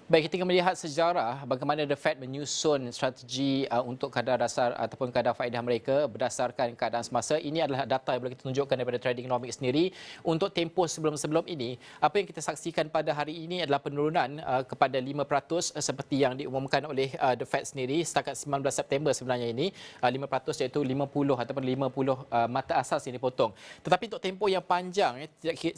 Baik, kita melihat sejarah bagaimana The Fed menyusun strategi untuk kadar dasar ataupun kadar faedah mereka berdasarkan keadaan semasa. Ini adalah data yang boleh kita tunjukkan daripada Tradingnomics sendiri. Untuk tempoh sebelum-sebelum ini, apa yang kita saksikan pada hari ini adalah penurunan kepada 5% seperti yang diumumkan oleh The Fed sendiri setakat 19 September sebenarnya ini. 5% iaitu 50 ataupun 50 mata asas yang dipotong. Tetapi untuk tempoh yang panjang,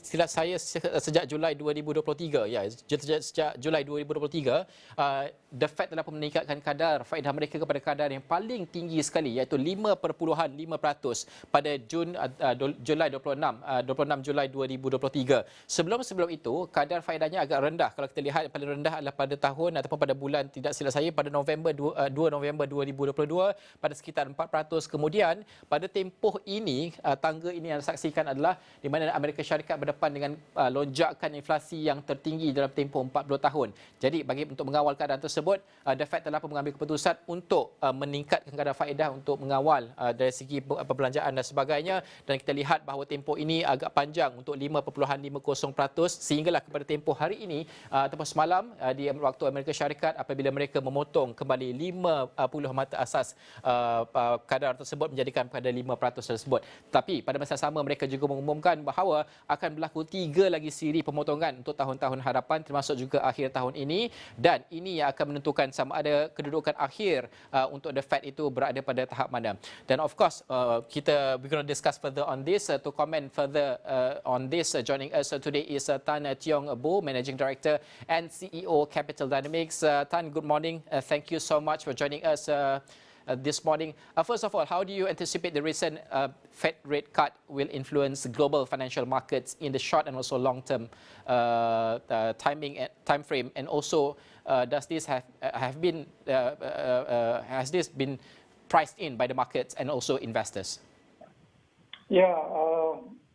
silap saya sejak Julai 2023, sejak Julai 2023, The Fed telah meningkatkan kadar faedah mereka kepada kadar yang paling tinggi sekali iaitu 5.5% pada Julai 26 Julai 2023. Sebelum itu kadar faedahnya agak rendah. Kalau kita lihat paling rendah adalah pada tahun ataupun pada bulan tidak silap saya pada November 2 November 2022 pada sekitar 4%. Kemudian pada tempoh ini tangga ini yang saksikan adalah di mana Amerika Syarikat berdepan dengan lonjakan inflasi yang tertinggi dalam tempoh 40 tahun. Jadi untuk mengawal keadaan tersebut, The Fed telah mengambil keputusan untuk meningkatkan kadar faedah untuk mengawal dari segi perbelanjaan dan sebagainya, dan kita lihat bahawa tempoh ini agak panjang untuk 5.50% sehinggalah kepada tempoh hari ini ataupun semalam di waktu Amerika Syarikat apabila mereka memotong kembali 50 mata asas kadar tersebut menjadikan pada 5% tersebut. Tapi pada masa sama mereka juga mengumumkan bahawa akan berlaku 3 lagi siri pemotongan untuk tahun-tahun hadapan termasuk juga akhir tahun ini, dan ini yang akan menentukan sama ada kedudukan akhir untuk The Fed itu berada pada tahap mana. Dan of course we're going to discuss further on this. To comment further on this, joining us today is Teng Boo, Managing Director and CEO Capital Dynamics. Tan, good morning. Thank you so much for joining us this morning. First of all, how do you anticipate the recent Fed rate cut will influence global financial markets in the short and also long-term time frame? And also, does this has this been priced in by the markets and also investors? Yeah,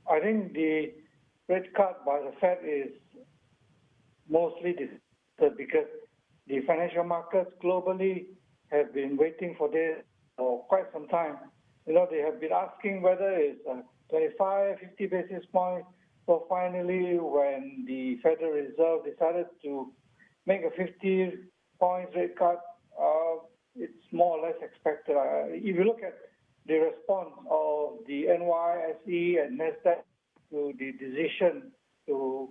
I think the rate cut by the Fed is mostly because the financial markets globally have been waiting for this for quite some time. You know, they have been asking whether it's 25, 50 basis points. So finally, when the Federal Reserve decided to make a 50 points rate cut, it's more or less expected. If you look at the response of the NYSE and Nasdaq to the decision to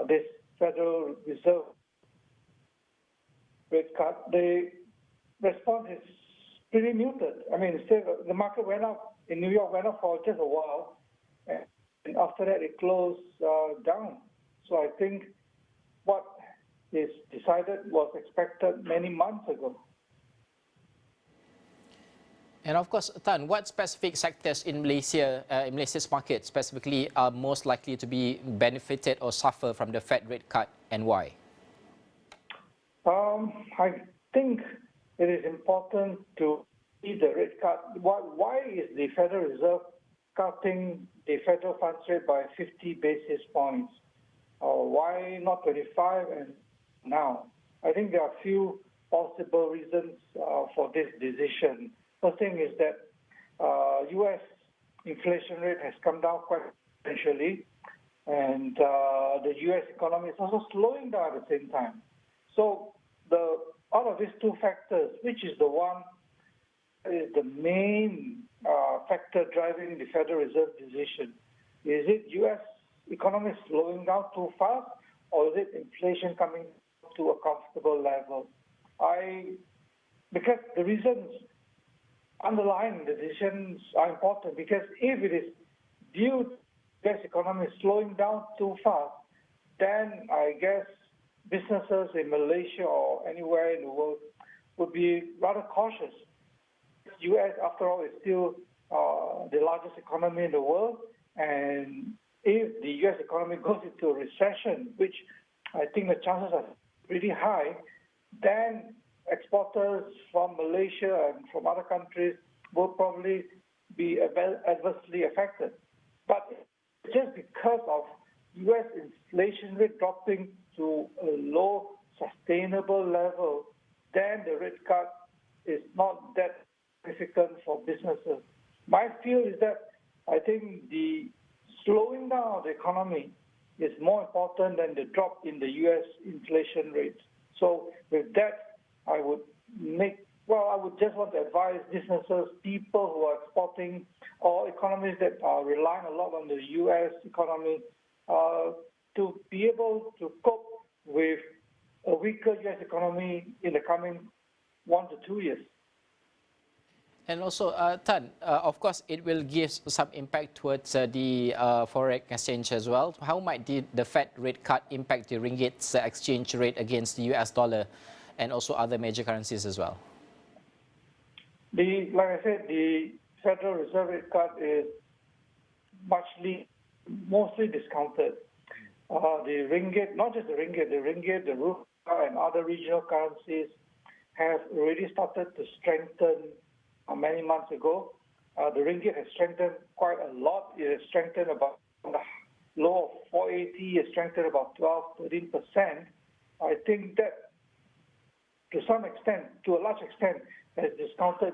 this Federal Reserve rate cut, the response is pretty muted. I mean, still, the market went up in New York, went up for just a while, and after that it closed down. So I think what is decided was expected many months ago. And of course, Tan, what specific sectors in Malaysia, in Malaysia's market specifically, are most likely to be benefited or suffer from the Fed rate cut, and why? I think it is important to see the rate cut. Why is the Federal Reserve cutting the federal funds rate by 50 basis points? Why not 25 and now? I think there are a few possible reasons for this decision. First thing is that U.S. inflation rate has come down quite substantially, and the U.S. economy is also slowing down at the same time. So out of these two factors, which is the one that is the main factor driving the Federal Reserve decision? Is it U.S. economy slowing down too fast, or is it inflation coming to a comfortable level? Because the reasons underlying the decisions are important, because if it is due to the U.S. economy slowing down too fast, then I guess businesses in Malaysia or anywhere in the world would be rather cautious. The U.S., after all, is still the largest economy in the world, and if the U.S. economy goes into a recession, which I think the chances are pretty high, then exporters from Malaysia and from other countries will probably be adversely affected. But just because of U.S. inflation rate dropping to a low sustainable level, then the rate cut is not that significant for businesses. My feel is that I think the slowing down of the economy is more important than the drop in the U.S. inflation rate. So with that, I would just want to advise businesses, people who are exporting, or economies that are relying a lot on the U.S. economy, to be able to cope with a weaker U.S. economy in the coming 1 to 2 years. And also, Tan, of course, it will give some impact towards the forex exchange as well. How might the Fed rate cut impact the ringgit's exchange rate against the US dollar and also other major currencies as well? Like I said, the Federal Reserve rate cut is mostly discounted. The ringgit, not just the ringgit, the rupiah and other regional currencies have already started to strengthen many months ago. The ringgit has strengthened quite a lot. It has strengthened about the low of 480, it strengthened about 12-13%. I think that to a large extent, has discounted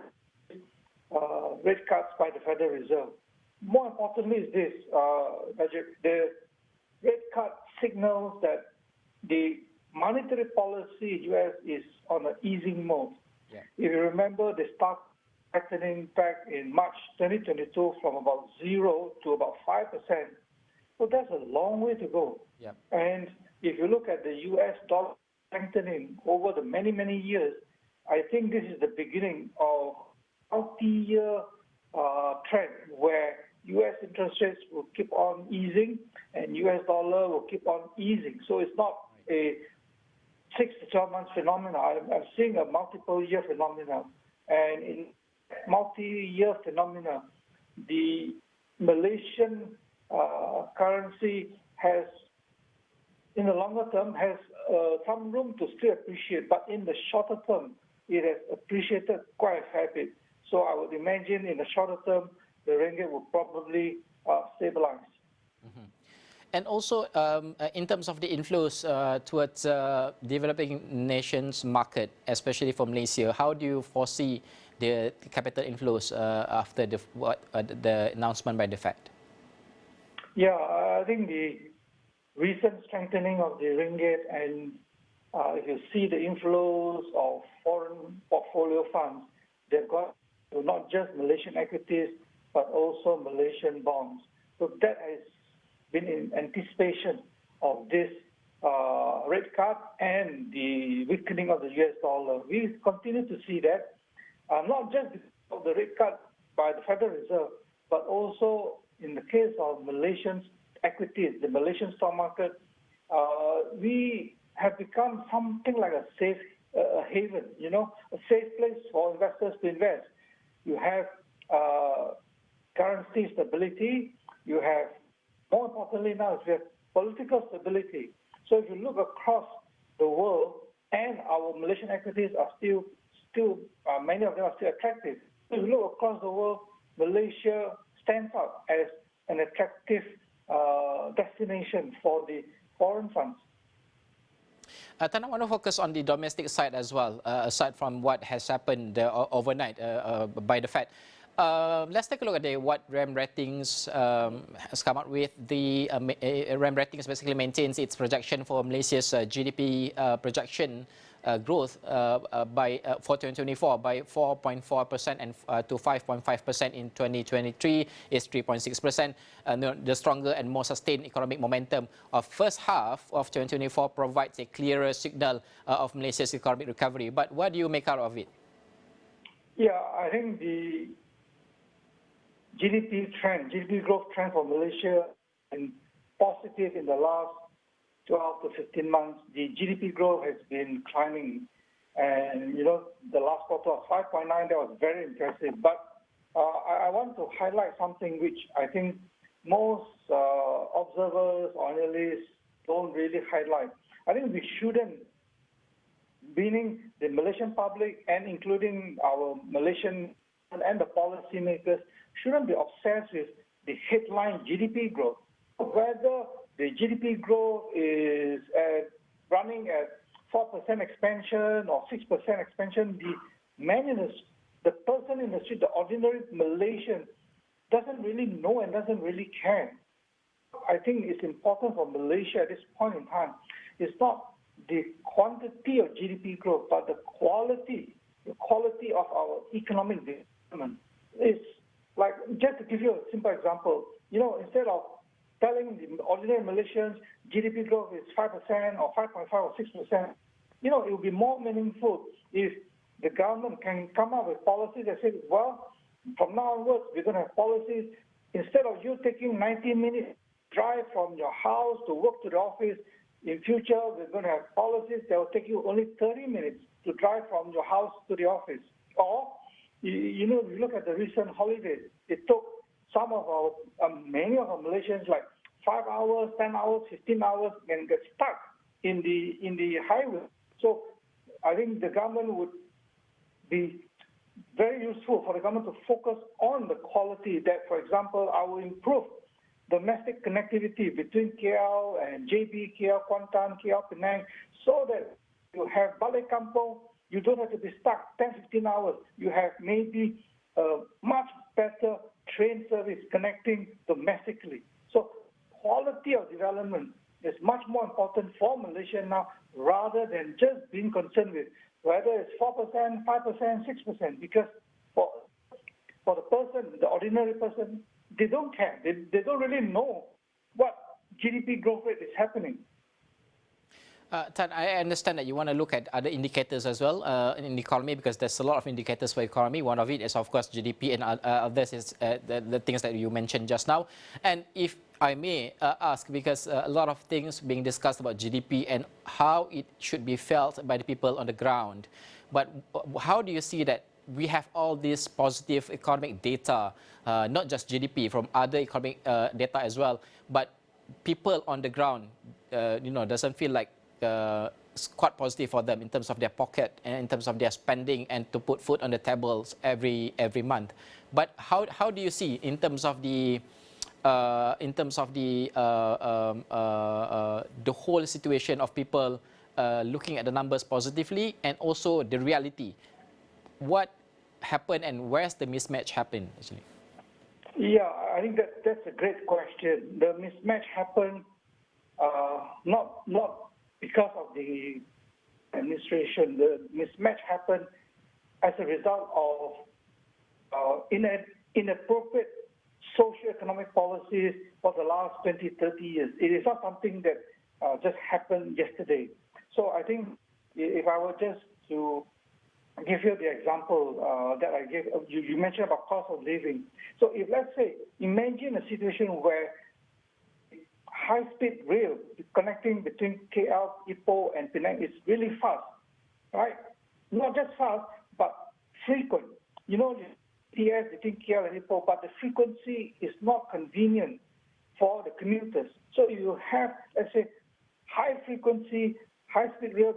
rate cuts by the Federal Reserve. More importantly is this, the rate cut signals that the monetary policy in U.S. is on an easing mode. Yeah. If you remember, they start tightening back in March 2022 from about 0 to about 5%. So that's a long way to go. Yeah. And if you look at the U.S. dollar strengthening over the many, many years, I think this is the beginning of a multi-year trend where U.S. interest rates will keep on easing and U.S. dollar will keep on easing. So it's not a 6 to 12 months phenomenon. I'm seeing a multiple year phenomenon. And in multi-year phenomena, the Malaysian currency has, in the longer term, has some room to still appreciate, but in the shorter term, it has appreciated quite a fair bit. So I would imagine in the shorter term, the ringgit will probably stabilize. Mm-hmm. And also, in terms of the inflows towards developing nations market, especially for Malaysia, how do you foresee the capital inflows after the announcement by the Fed? Yeah, I think the recent strengthening of the ringgit, and if you see the inflows of foreign portfolio funds, they've got to not just Malaysian equities, but also Malaysian bonds. So that has been in anticipation of this rate cut and the weakening of the US dollar. We continue to see that, not just because of the rate cut by the Federal Reserve, but also in the case of Malaysian equities, the Malaysian stock market, we have become something like a safe haven, a safe place for investors to invest. You have currency stability, you have, more importantly now, you have political stability. So if you look across the world, and our Malaysian equities are still many of them are still attractive. If you look across the world, Malaysia stands out as an attractive destination for the foreign funds. Tan, I want to focus on the domestic side as well, aside from what has happened overnight by the Fed. Let's take a look at what RAM Ratings has come up with. The RAM Ratings basically maintains its projection for Malaysia's GDP projection growth for 2024 by 4.4% and to 5.5% in 2023 is 3.6%. The stronger and more sustained economic momentum of first half of 2024 provides a clearer signal of Malaysia's economic recovery. But what do you make out of it? Yeah, I think the GDP growth trend for Malaysia is positive in the last 12 to 15 months. The GDP growth has been climbing, and the last quarter of 5.9, that was very impressive. But I want to highlight something which I think most observers or analysts don't really highlight. I think we shouldn't, meaning the Malaysian public and including our Malaysian and the policymakers, shouldn't be obsessed with the headline GDP growth. Whether the GDP growth is running at 4% expansion or 6% expansion, the person in the street, the ordinary Malaysian, doesn't really know and doesn't really care. I think it's important for Malaysia at this point in time. It's not the quantity of GDP growth, but the quality of our economic development is like, just to give you a simple example, instead of telling the ordinary Malaysians GDP growth is 5% or 5.5 or 6%, it would be more meaningful if the government can come up with policies that say, well, from now onwards, we're going to have policies. Instead of you taking 90 minutes drive from your house to work to the office, in future, we're going to have policies that will take you only 30 minutes to drive from your house to the office. Or, you look at the recent holidays, it took many of our Malaysians like 5 hours, 10 hours, 15 hours, and get stuck in the highway. So I think the government would be very useful for the government to focus on the quality that, for example, I will improve domestic connectivity between KL and JB, KL Kuantan, KL Penang, so that you have balik kampung, you don't have to be stuck 10, 15 hours. You have maybe a much better train service connecting domestically. So quality of development is much more important for Malaysia now, rather than just being concerned with whether it's 4%, 5%, 6%, because for the person, the ordinary person, they don't care. They don't really know what GDP growth rate is happening. Tan, I understand that you want to look at other indicators as well in the economy, because there's a lot of indicators for economy. One of it is, of course, GDP, and others is the things that you mentioned just now. And if I may ask, because a lot of things being discussed about GDP and how it should be felt by the people on the ground. But how do you see that we have all this positive economic data, not just GDP, from other economic data as well, but people on the ground, doesn't feel like it's quite positive for them in terms of their pocket and in terms of their spending and to put food on the tables every month. But how do you see in terms of the whole situation of people looking at the numbers positively, and also the reality? What happened and where's the mismatch happen actually? Yeah, I think that's a great question. The mismatch happened not because of the administration. The mismatch happened as a result of inappropriate socio-economic policies for the last 20, 30 years. It is not something that just happened yesterday. So I think if I were just to give you the example that I gave, you mentioned about cost of living. So if, let's say, imagine a situation where high-speed rail connecting between KL, Ipoh, and Penang is really fast, right? Not just fast, but frequent. TS between KL and Ipoh, but the frequency is not convenient for the commuters. So you have, let's say, high-frequency, high-speed rail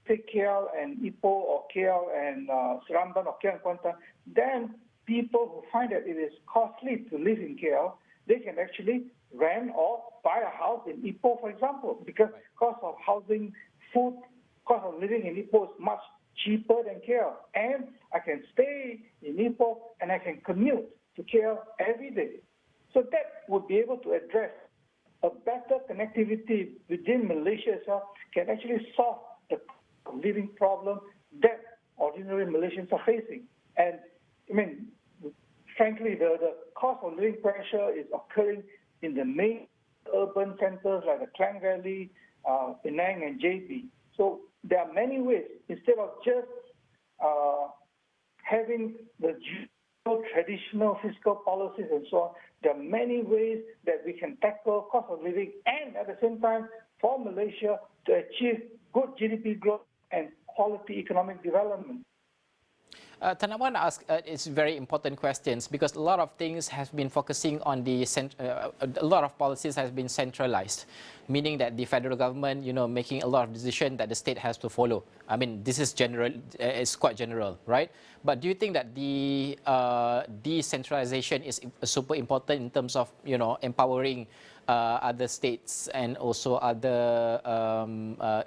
between KL and Ipoh, or KL and Seremban, or KL and Kuantan, then people who find that it is costly to live in KL, they can actually rent or buy a house in Ipoh, for example, because cost of housing, food, cost of living in Ipoh is much cheaper than KL. And I can stay in Ipoh and I can commute to KL every day. So that would be able to address a better connectivity within Malaysia itself, can actually solve the living problem that ordinary Malaysians are facing. And I mean, frankly, the cost of living pressure is occurring in the main urban centers like the Klang Valley, Penang, and JB. So there are many ways, instead of just having the traditional fiscal policies and so on, there are many ways that we can tackle cost of living and at the same time for Malaysia to achieve good GDP growth and quality economic development. Tan, I want to ask, it's very important questions, because a lot of things have been focusing on a lot of policies has been centralized, meaning that the federal government, making a lot of decisions that the state has to follow. I mean, this is general, it's quite general, right? But do you think that the decentralization is super important in terms of, empowering other states and also other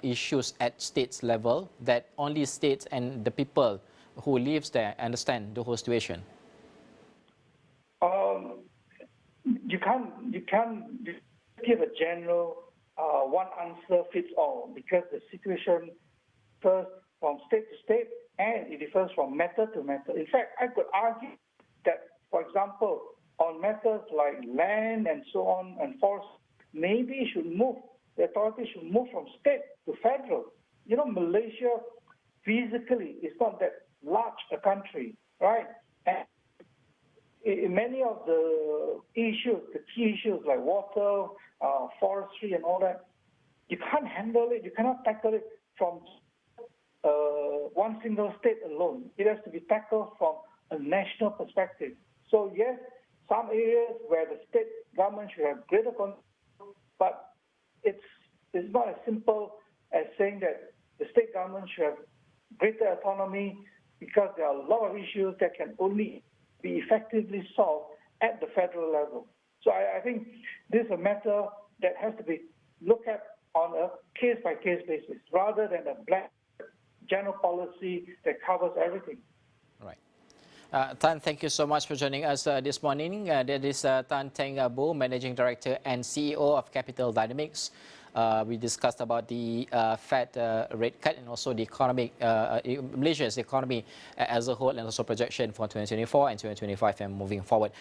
issues at states level, that only states and the people who lives there understand the whole situation? You can't give a general one answer fits all, because the situation differs from state to state and it differs from matter to matter. In fact, I could argue that, for example, on matters like land and so on and forest, maybe the authority should move from state to federal. You know, Malaysia physically is not that large a country, right? And in many of the issues, the key issues like water, forestry and all that, you can't handle it, you cannot tackle it from one single state alone. It has to be tackled from a national perspective. So yes, some areas where the state government should have greater control, but it's not as simple as saying that the state government should have greater autonomy, because there are a lot of issues that can only be effectively solved at the federal level. So I think this is a matter that has to be looked at on a case-by-case basis, rather than a blanket general policy that covers everything. Right. Tan, thank you so much for joining us this morning. That is Tan Teng Boo, Managing Director and CEO of Capital Dynamics. We discussed about the Fed rate cut and also the economic, Malaysia's economy as a whole, and also projection for 2024 and 2025 and moving forward.